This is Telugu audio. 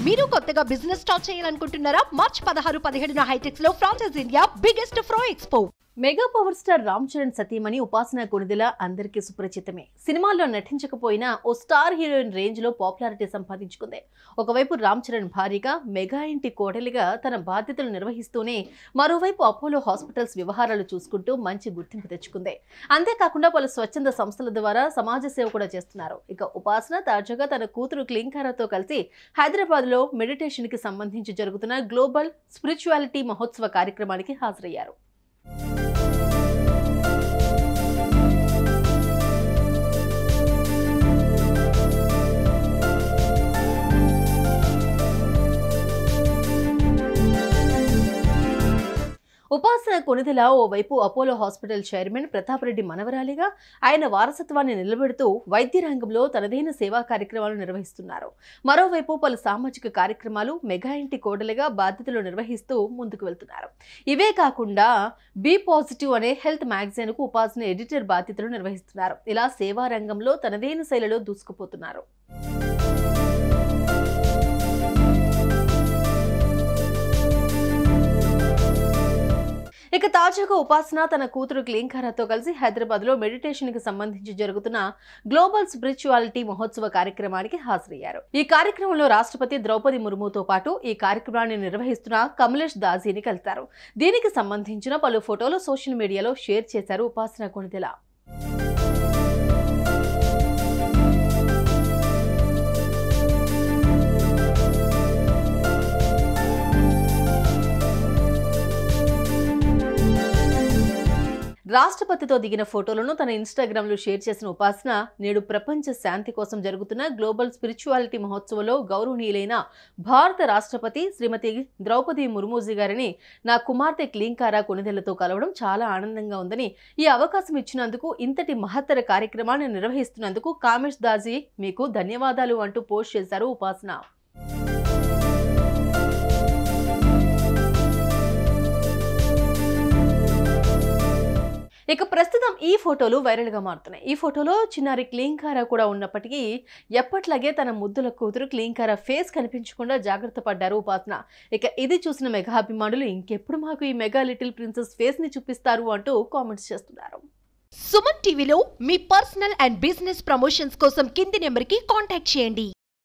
మీరు కొత్తగా బిజినెస్ స్టార్ట్ చేయాలనుకుంటున్నారా? మార్చ్ 16-17 హైటెక్స్ లో ఫ్రాన్సెస్ ఇండియా బిగ్గెస్ట్ ఫ్రో expo. Mega power star Ram Charan సతీమణి ఉపాసన కొణిదెల అందరికీ సుపరిచితమే. సినిమాల్లో నటించకపోయినా ఓ స్టార్ హీరోయిన్ రేంజ్ లో పాపులారిటీ సంపాదించుకుంది. ఒకవైపు రామ్ చరణ్ భార్యగా, మెగా ఇంటి కోడలిగా తన బాధ్యతలు నిర్వహిస్తూనే మరోవైపు అపోలో హాస్పిటల్స్ వ్యవహారాలు చూసుకుంటూ మంచి గుర్తింపు తెచ్చుకుంది. అంతేకాకుండా పలు స్వచ్ఛంద సంస్థల ద్వారా సమాజ సేవ కూడా చేస్తున్నారు. ఇక ఉపాసన తాజాగా తన కూతురు క్లింకారాతో కలిసి హైదరాబాద్ లో మెడిటేషన్ కి సంబంధించి జరుగుతున్న గ్లోబల్ స్పిరిచువాలిటీ మహోత్సవ కార్యక్రమానికి హాజరయ్యారు. ఉపాసన కొణిదెల ఓవైపు Apollo hospital chairman Pratap Reddy మనవరాలిగా ఆయన వారసత్వాన్ని నిలబెడుతూ వైద్య రంగంలో తనదైన సేవా కార్యక్రమాలు నిర్వహిస్తున్నారు. మరోవైపు పలు సామాజిక కార్యక్రమాలు, మెగా ఇంటి కోడలిగా బాధ్యతలు నిర్వహిస్తూ ముందుకు వెళ్తున్నారు. ఇవే కాకుండా బీ పాజిటివ్ అనే హెల్త్ మ్యాగజైన్ కు ఉపాసన ఎడిటర్ బాధ్యతలు నిర్వహిస్తున్నారు. ఇలా సేవా రంగంలో తనదైన శైలిలో దూసుకుపోతున్నారు. ఇక తాజాగా ఉపాసన తన కూతురు క్లింకారాతో కలిసి హైదరాబాద్ లో మెడిటేషన్ కి సంబంధించి జరుగుతున్న గ్లోబల్ స్పిరిచువాలిటీ మహోత్సవ కార్యక్రమానికి హాజరయ్యారు. ఈ కార్యక్రమంలో రాష్ట్రపతి ద్రౌపది ముర్ముతో పాటు ఈ కార్యక్రమాన్ని నిర్వహిస్తున్న కమలేష్ దాజీని కలిశారు. దీనికి సంబంధించిన పలు ఫోటోలు సోషల్ మీడియాలో షేర్ చేశారు ఉపాసన కొణిదెల. రాష్ట్రపతితో దిగిన ఫోటోలను తన ఇన్స్టాగ్రామ్ లో షేర్ చేసిన ఉపాసన నేడు ప్రపంచ శాంతి కోసం జరుగుతున్న గ్లోబల్ స్పిరిచువాలిటీ మహోత్సవంలో గౌరవనీయులైన భారత రాష్ట్రపతి శ్రీమతి ద్రౌపది ముర్ముజీ గారిని నా కుమార్తె క్లింకారా కొణిదెలతో కలవడం చాలా ఆనందంగా ఉందని, ఈ అవకాశం ఇచ్చినందుకు, ఇంతటి మహత్తర కార్యక్రమాన్ని నిర్వహిస్తున్నందుకు కామేష్ దాజీ మీకు ధన్యవాదాలు అంటూ పోస్ట్ చేశారు ఉపాసన. ఇక ప్రస్తుతం ఈ ఫోటోలు వైరల్ గా మారుతున్నాయి. ఈ ఫోటోలో చిన్నారి క్లింకారా కూడా ఉన్నప్పటికీ ఎప్పట్లాగే తన ముద్దుల కూతురు క్లింకారా ఫేస్ కనిపించకుండా జాగ్రత్త పడ్డారు ఉపాసన. ఇక ఇది చూసిన మెగా అభిమానులు ఇంకెప్పుడు మాకు ఈ మెగా లిటిల్ ప్రిన్సెస్ ఫేస్ ని చూపిస్తారు అంటూ కామెంట్స్ చేస్తున్నారు. సుమన్ టీవీలో మీ పర్సనల్ అండ్ బిజినెస్ ప్రమోషన్స్ కోసం కింది నెంబర్ కి కాంటాక్ట్ చేయండి.